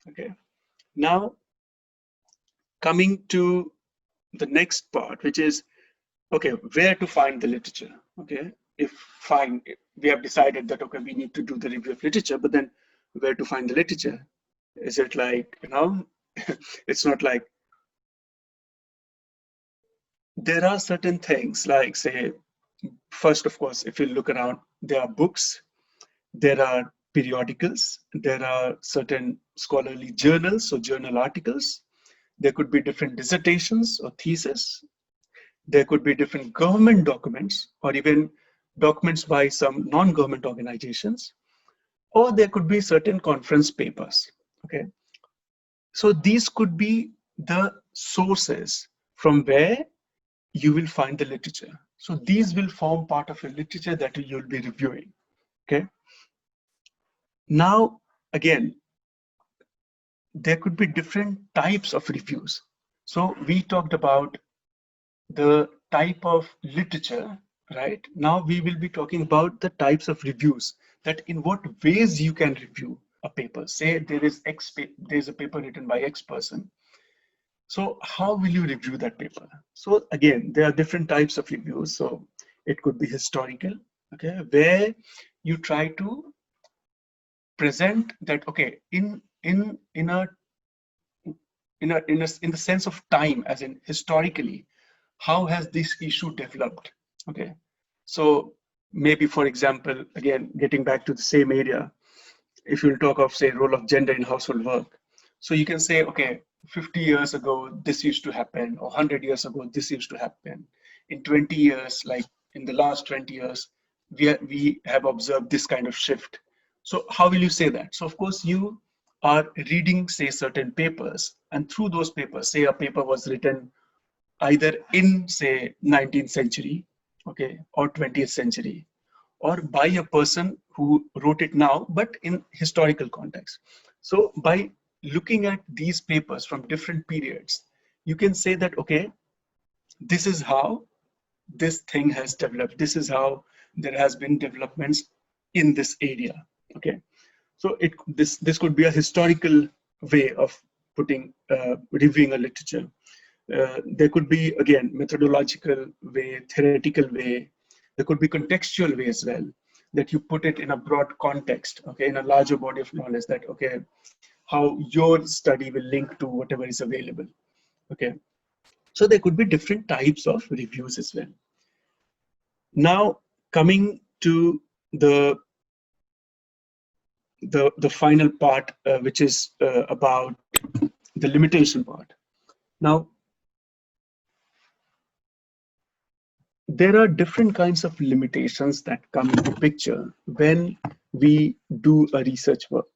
Okay. Now, coming to the next part, which is, okay, where to find the literature? Okay, if fine, we have decided that, okay, we need to do the review of literature, but then where to find the literature? Is it like, it's not like, there are certain things like, say, first, of course, if you look around, there are books, there are periodicals, there are certain scholarly journals or journal articles, there could be different dissertations or theses, there could be different government documents or even documents by some non-government organizations, or there could be certain conference papers. Okay, so these could be the sources from where you will find the literature. So these will form part of a literature that you'll be reviewing. Okay, now again, there could be different types of reviews. So we talked about the type of literature, right? Now we will be talking about the types of reviews, that in what ways you can review a paper. Say there's a paper written by X person. So how will you review that paper? So again, there are different types of reviews. So it could be historical, okay, where you try to present that, okay, in the sense of time, as in historically, how has this issue developed? Okay, so maybe, for example, again, getting back to the same area, if you'll talk of, say, role of gender in household work, so you can say, okay, 50 years ago this used to happen, or 100 years ago this used to happen. In 20 years, like in the last 20 years, we have observed this kind of shift. So how will you say that? So of course you are reading, say, certain papers, and through those papers, say a paper was written either in, say, 19th century, okay, or 20th century, or by a person who wrote it now, but in historical context. So by looking at these papers from different periods, you can say that, okay, this is how this thing has developed. This is how there has been developments in this area. Okay, so this could be a historical way of putting reviewing a literature. There could be, again, methodological way, theoretical way. There could be contextual way as well, that you put it in a broad context, okay, in a larger body of knowledge, that, okay, how your study will link to whatever is available. Okay, so there could be different types of reviews as well. Now, coming to the the final part, which is about the limitation part. Now, there are different kinds of limitations that come into picture when we do a research work.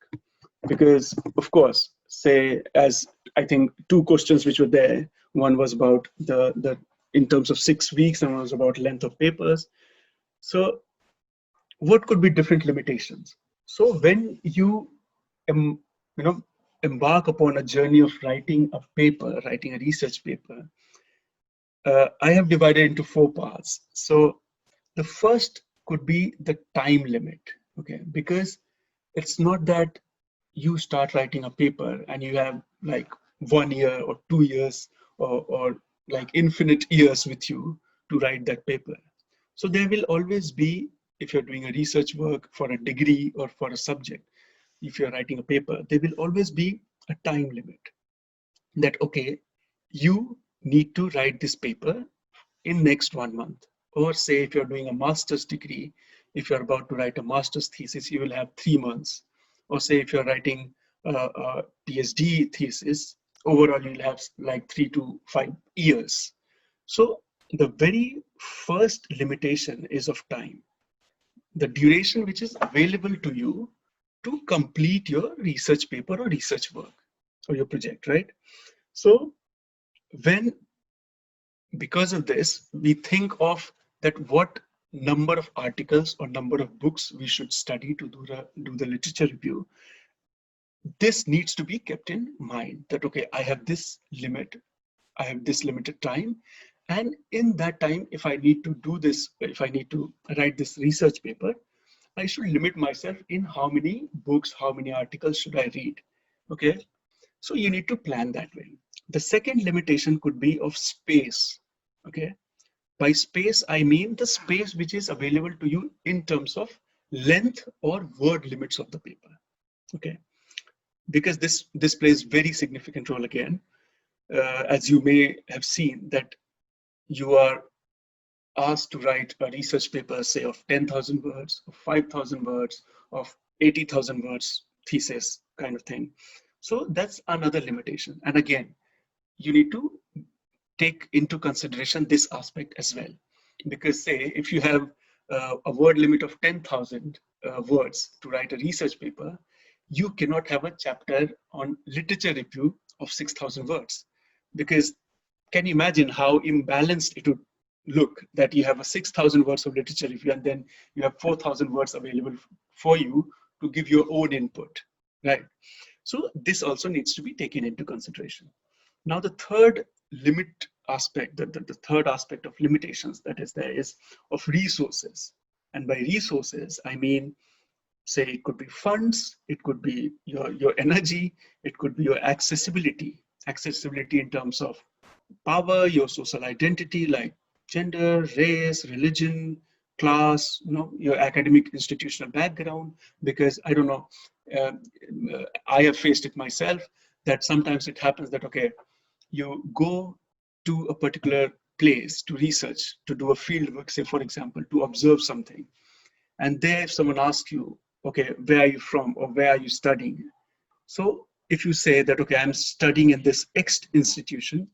Because, of course, say, as I think two questions which were there, one was about the in terms of 6 weeks, and one was about length of papers. So what could be different limitations? So when you you know embark upon a journey of writing a paper, writing a research paper, I have divided into 4 parts. So the first could be the time limit, okay? Because it's not that you start writing a paper and you have like 1 year or 2 years, or like infinite years with you to write that paper. So there will always be, if you're doing a research work for a degree or for a subject, if you're writing a paper, there will always be a time limit, that, okay, you need to write this paper in next 1 month. Or say, if you're doing a master's degree, if you're about to write a master's thesis, you will have 3 months. Or say, if you're writing a PhD thesis, overall you'll have like 3 to 5 years. So the very first limitation is of time, the duration which is available to you to complete your research paper or research work or your project, right? So when, because of this, we think of that what number of articles or number of books we should study to do the literature review. This needs to be kept in mind, that, okay, I have this limit, I have this limited time, and in that time, if I need to do this, if I need to write this research paper, I should limit myself in how many books, how many articles should I read. Okay, So you need to plan that way. The second limitation could be of space. Okay. By space, I mean the space which is available to you in terms of length or word limits of the paper. Okay. Because this plays very significant role again, as you may have seen that you are asked to write a research paper, say of 10,000 words, of 5,000 words, of 80,000 words thesis kind of thing. So that's another limitation. And again, you need to take into consideration this aspect as well. Because say, if you have a word limit of 10,000 words to write a research paper, you cannot have a chapter on literature review of 6,000 words. Because can you imagine how imbalanced it would look that you have a 6,000 words of literature review and then you have 4,000 words available for you to give your own input, right? So this also needs to be taken into consideration. Now, the third limit aspect, the third aspect of limitations that is there is of resources. And by resources, I mean, say it could be funds, it could be your energy, it could be your accessibility in terms of power, your social identity like gender, race, religion, class, your academic institutional background. Because I don't know, uh, I have faced it myself that sometimes it happens that, okay, you go to a particular place to research, to do a field work, say for example, to observe something. And there if someone asks you, okay, where are you from or where are you studying? So if you say that, okay, I'm studying in this X institution,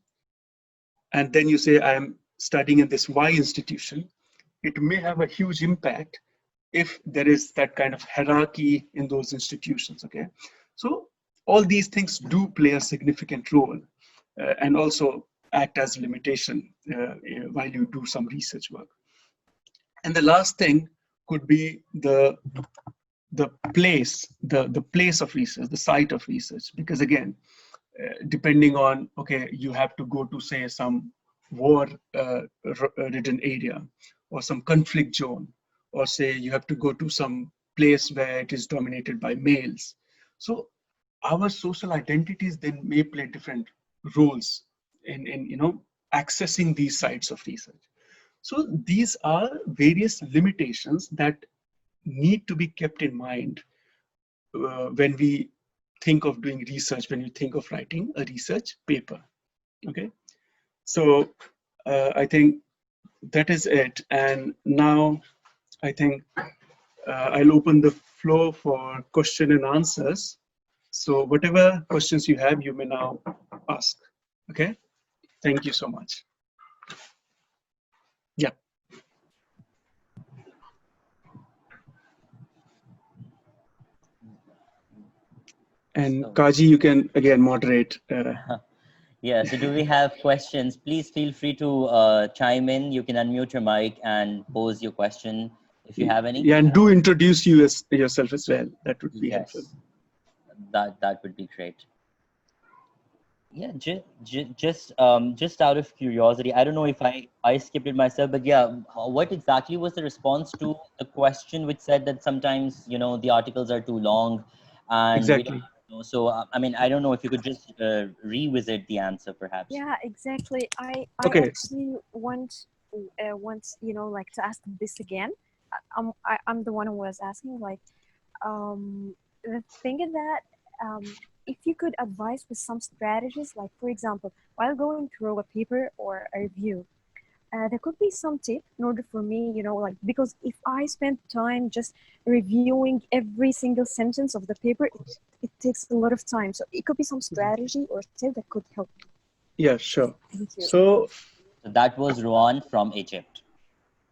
and then you say I'm studying in this Y institution, it may have a huge impact if there is that kind of hierarchy in those institutions, okay? So all these things do play a significant role and also act as limitation while you do some research work. And the last thing could be the place, the place of research, the site of research, because again, depending on, okay, you have to go to say some war ridden area or some conflict zone, or say you have to go to some place where it is dominated by males. So our social identities then may play different roles in accessing these sites of research. So these are various limitations that need to be kept in mind when we think of doing research, when you think of writing a research paper. Okay, so I think that is it. And now I think I'll open the floor for question and answers. So whatever questions you have, you may now ask. Okay, thank you so much. Yeah. And Kaji, you can again moderate. Yeah, so do we have questions? Please feel free to chime in. You can unmute your mic and pose your question if you have any. Yeah, and do introduce yourself as well. That would be helpful. That would be great. Yeah, just out of curiosity, I don't know if I skipped it myself, but yeah, what exactly was the response to the question which said that sometimes the articles are too long, and exactly. So I mean, I don't know if you could just revisit the answer, perhaps. Yeah, exactly. I actually want like to ask this again. I'm the one who was asking. Like, the thing is that if you could advise with some strategies, like for example, while going through a paper or a review, there could be some tip in order for me, like, because if I spend time just reviewing every single sentence of the paper, it takes a lot of time. So it could be some strategy or tip that could help me. Yeah, sure. Thank you. So that was Rohan from Egypt.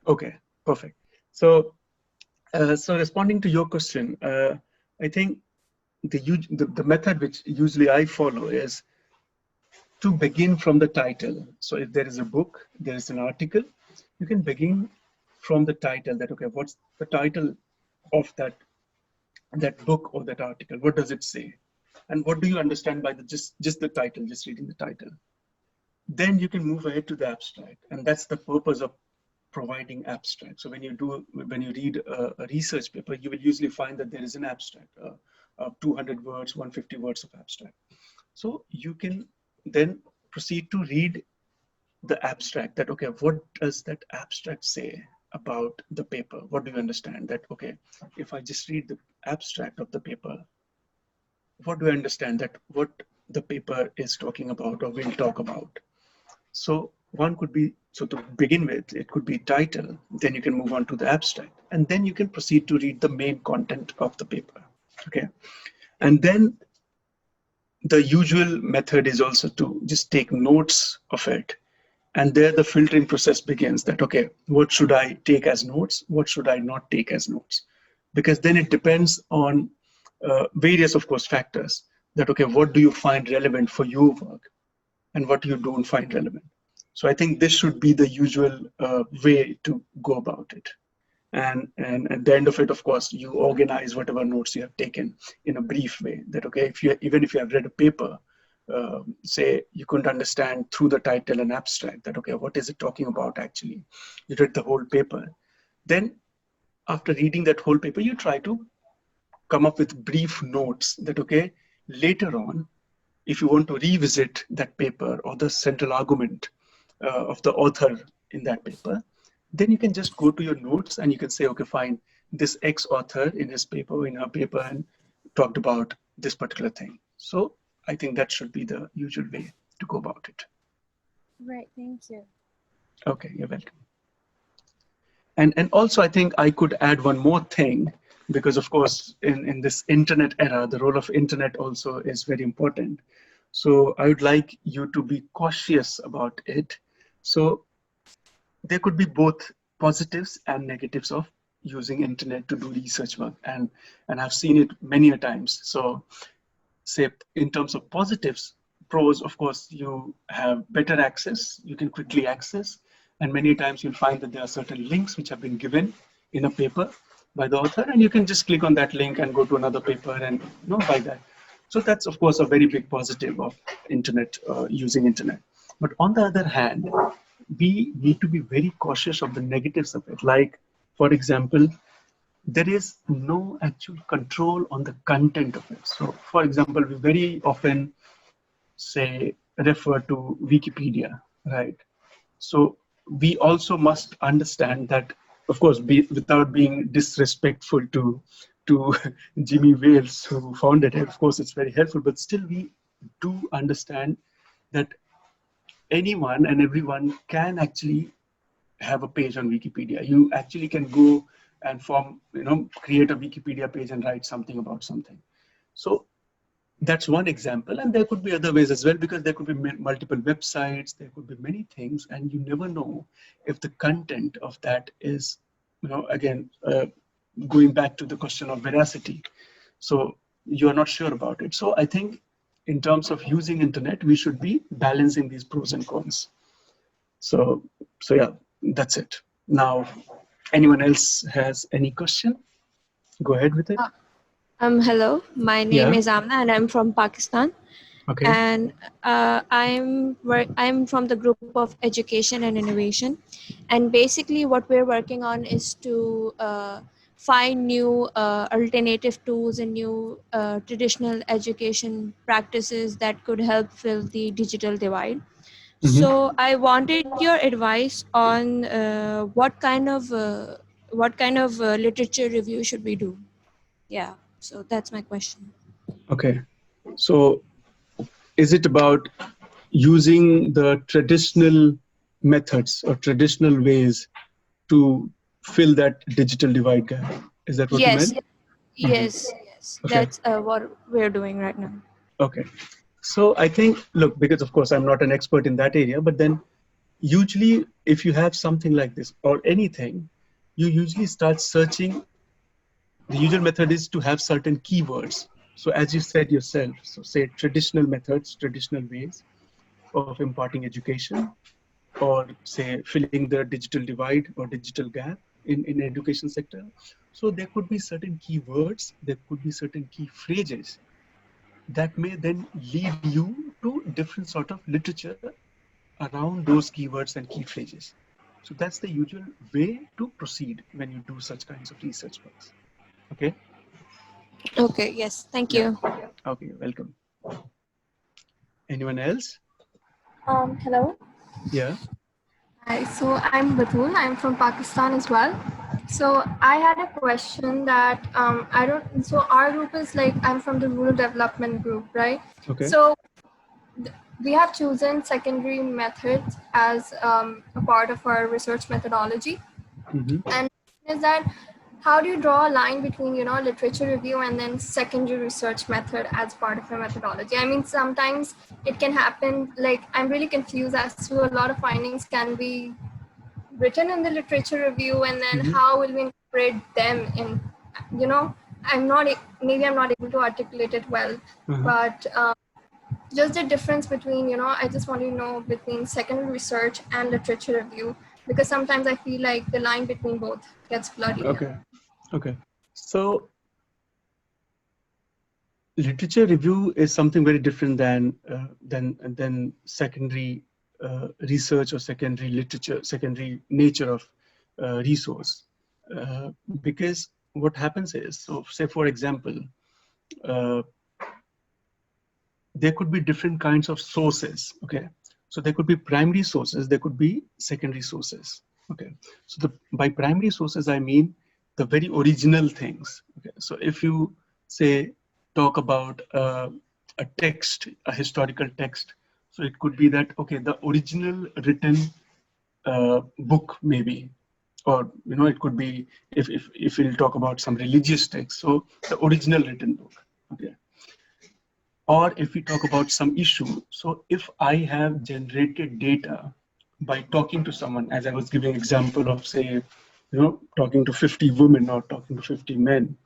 Okay, perfect. So, so responding to your question, I think the method which usually I follow is to begin from the title. So if there is a book, there is an article, you can begin from the title. That, okay, what's the title of that book or that article? What does it say? And what do you understand by just the title, just reading the title? Then you can move ahead to the abstract, and that's the purpose of providing abstract. So when you read a research paper, you will usually find that there is an abstract of 200 words, 150 words of abstract. So you can then proceed to read the abstract, that, okay, what does that abstract say about the paper? What do you understand? That, okay, if I just read the abstract of the paper, what do I understand that what the paper is talking about or will talk about? So one could be, so to begin with, it could be title, then you can move on to the abstract, and then you can proceed to read the main content of the paper. Okay. And then the usual method is also to just take notes of it. And there the filtering process begins, that, okay, what should I take as notes? What should I not take as notes? Because then it depends on various, of course, factors, that, okay, what do you find relevant for your work and what you don't find relevant? So I think this should be the usual way to go about it. And at the end of it, of course, you organize whatever notes you have taken in a brief way, that, okay, if you, even if you have read a paper, say you couldn't understand through the title and abstract, that, okay, what is it talking about actually? You read the whole paper. Then after reading that whole paper, you try to come up with brief notes, that, okay, later on, if you want to revisit that paper or the central argument of the author in that paper, then you can just go to your notes and you can say, okay, fine, this X author in his paper, in her paper, and talked about this particular thing. So I think that should be the usual way to go about it. Right, thank you. Okay, you're welcome. And also, I think I could add one more thing, because of course, in this internet era, the role of internet also is very important. So I would like you to be cautious about it. So there could be both positives and negatives of using internet to do research work, and I've seen it many a times. So say in terms of positives, pros, of course, you have better access, you can quickly access, and many times you'll find that there are certain links which have been given in a paper by the author, and you can just click on that link and go to another paper and buy that. So that's, of course, a very big positive of internet, using internet. But on the other hand, we need to be very cautious of the negatives of it. Like, for example, there is no actual control on the content of it. So, for example, we very often say refer to Wikipedia, right? So we also must understand that, of course, without being disrespectful to Jimmy Wales, who founded it. Of course, it's very helpful, but still we do understand that anyone and everyone can actually have a page on Wikipedia. You actually can go and create a Wikipedia page and write something about something. So that's one example, and there could be other ways as well, because there could be multiple websites, there could be many things, and you never know if the content of that is, again, going back to the question of veracity. So you are not sure about it. So I think in terms of using internet, we should be balancing these pros and cons. So yeah, that's it. Now, anyone else has any question? Go ahead with it. Hello, my name Yeah. is Amna and I'm from Pakistan. Okay. And I'm from the group of education and innovation. And basically what we're working on is to find new alternative tools and new traditional education practices that could help fill the digital divide. So I wanted your advice on what kind of literature review should we do? Yeah, so that's my question. Okay. So is it about using the traditional methods or traditional ways to fill that digital divide gap? Is that what you Yes, meant? yes. Okay. That's what we're doing right now. Okay. So I think, look, because of course I'm not an expert in that area, but then usually if you have something like this or anything, you usually start searching. The usual method is to have certain keywords. So as you said yourself, so say traditional methods, traditional ways of imparting education, or say filling the digital divide or digital gap in education sector. So there could be certain keywords, there could be certain key phrases that may then lead you to different sort of literature around those keywords and key phrases. So that's the usual way to proceed when you do such kinds of research works. Okay. Okay, yes, thank you. Okay, welcome. Anyone else? Hello. Yeah. Hi, so I'm Batul. I'm from Pakistan as well. So I had a question that I don't. So our group is like I'm from the rural development group, right? Okay. So we have chosen secondary methods as a part of our research methodology, and is that how do you draw a line between literature review and then secondary research method as part of your methodology? I mean, sometimes it can happen, like I'm really confused as to a lot of findings can be written in the literature review, and then how will we incorporate them in, maybe I'm not able to articulate it well, but just the difference between, I just want to know between secondary research and literature review, because sometimes I feel like the line between both gets blurry. Okay. So literature review is something very different than secondary research or secondary literature, secondary nature of resource. Because what happens is, so say for example, there could be different kinds of sources. Okay, so there could be primary sources, there could be secondary sources. Okay, so by primary sources I mean the very original things. Okay, so if you say talk about a text, a historical text, so it could be that, okay, the original written book maybe, or it could be, if we'll talk about some religious text, so the original written book. Okay, or if we talk about some issue, so if I have generated data by talking to someone, as I was giving example of, say, talking to 50 women or talking to 50 men,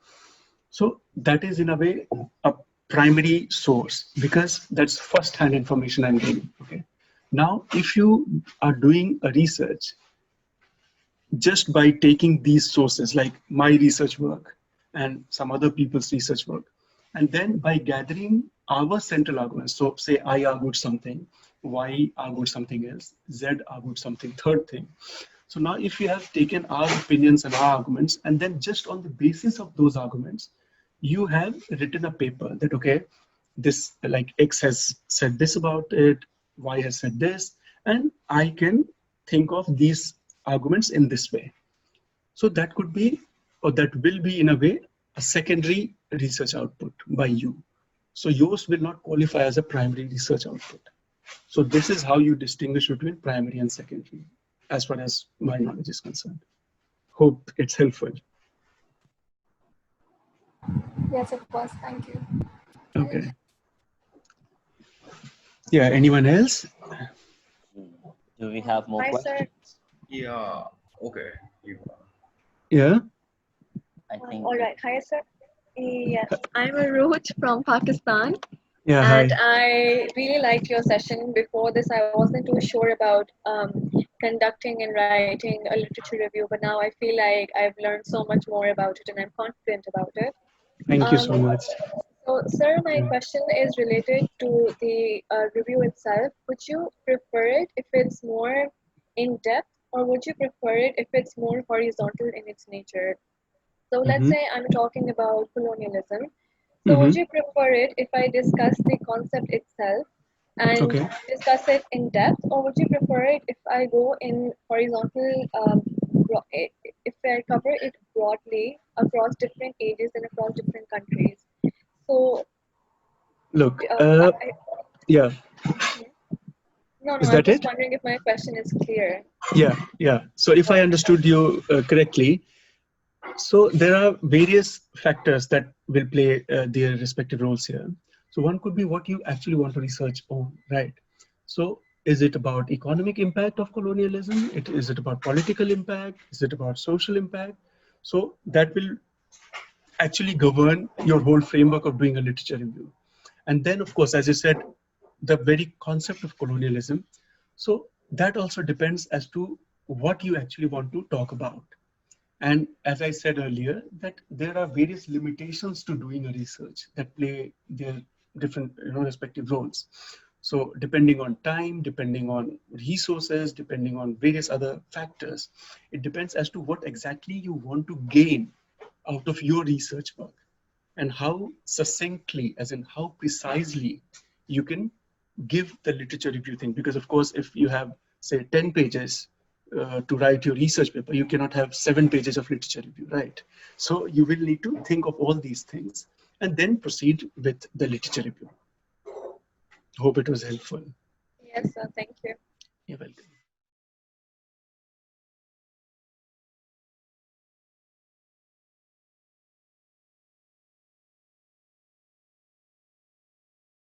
so that is in a way a primary source, because that's first-hand information I'm getting. Okay, now if you are doing a research just by taking these sources, like my research work and some other people's research work, and then by gathering our central arguments, so say I argued something, Y argued something else, Z argued something, third thing. So now if you have taken our opinions and our arguments, and then just on the basis of those arguments, you have written a paper that, okay, this, like X has said this about it, Y has said this, and I can think of these arguments in this way. So that could be, or that will be in a way, a secondary research output by you. So yours will not qualify as a primary research output. So this is how you distinguish between primary and secondary, as far as my knowledge is concerned. Hope it's helpful. Yes, of course. Thank you. Okay. Yeah, anyone else? Do we have more questions? Sir. Yeah, okay. Yeah. I think. All right. Hi, sir. Yes, I'm a root from Pakistan. Yeah, and hi. I really liked your session. Before this, I wasn't too sure about conducting and writing a literature review, but now I feel like I've learned so much more about it and I'm confident about it. Thank you so much. So, sir, my question is related to the review itself. Would you prefer it if it's more in depth, or would you prefer it if it's more horizontal in its nature? So, let's say I'm talking about colonialism. So would you prefer it if I discuss the concept itself and discuss it in depth, or would you prefer it if I go in horizontal, if I cover it broadly across different ages and across different countries? So, look, yeah. No, Is I'm that just it? wondering if my question is clear. Yeah. So if I understood you correctly, so there are various factors that will play their respective roles here. So one could be what you actually want to research on, right? So is it about economic impact of colonialism? Is it about political impact? Is it about social impact? So that will actually govern your whole framework of doing a literature review. And then, of course, as you said, the very concept of colonialism. So that also depends as to what you actually want to talk about. And as I said earlier, that there are various limitations to doing a research that play their different, respective roles. So depending on time, depending on resources, depending on various other factors, it depends as to what exactly you want to gain out of your research work, and how succinctly, as in how precisely, you can give the literature review thing, because of course, if you have say 10 pages to write your research paper, you cannot have 7 pages of literature review, right? So you will need to think of all these things and then proceed with the literature review. Hope it was helpful. Yes, sir. Thank you. You're welcome.